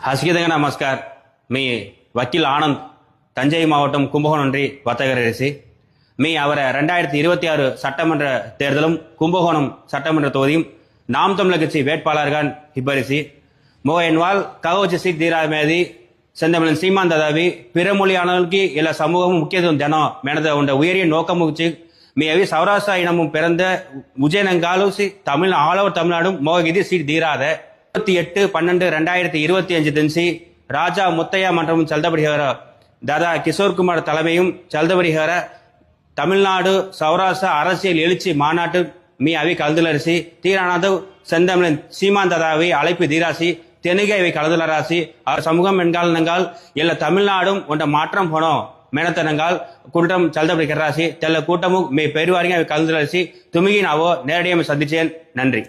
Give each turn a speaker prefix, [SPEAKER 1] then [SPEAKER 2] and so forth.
[SPEAKER 1] हसगीदंगा नमस्कार. मी वकील आनंद தஞ்சை மாவட்டம் கும்பகோணம் வர்த்தகரசி. அவர் 2026 சட்டமன்ற தேர்தலும் கும்பகோணம் சட்டமன்ற தொகுதியும் நாம் தமிழர் கட்சி வேட்பாளர்கள் இப்பரிசி என்வால் ககோச்சி சீட் தீராமேதி செந்தமிழன் சீமான் ததாவி பிற மொழியானவர்களுக்கு எல்லா சமூகமும் முக்கியத்துவம் தினம் மேனத உண்ட உயரிய நோக்கம் முகிச்சு அவி சௌராஷ்டிரா இனமும் பிறந்த உஜயனங்காலூசி தமிழ் ஆல் ஓவர் தமிழ்நாடும் இது சீட் தீராத 28/12/2025 தினசி ராஜா முத்தையா மன்றமும் செலுத்தப்படுகிற தாதா கிஷோர் குமார் தலைமையும் செலுத்தப்படுகிற தமிழ்நாடு சௌராஷ்டிரா அரசியல் எழுச்சி மாநாட்டு அவி கலந்துலரசி தீரானது செந்தமிழன் சீமான் ததாவி அழைப்பு தீராசி தென்னிகை அவை கலந்துலராசி அவர் சமூகம் என்கால் எல்லா தமிழ்நாடும் ஒன்ற மாற்றம் போனோம் மேனத்தனங்கால் கூட்டம் செலுத்தப்படுகிறாசி தெல்ல கூட்டமும் பெருவாரிங்க அவை கலந்துலரசி துமிகி நாவோ நேரடியாக சந்திச்சேன். நன்றி.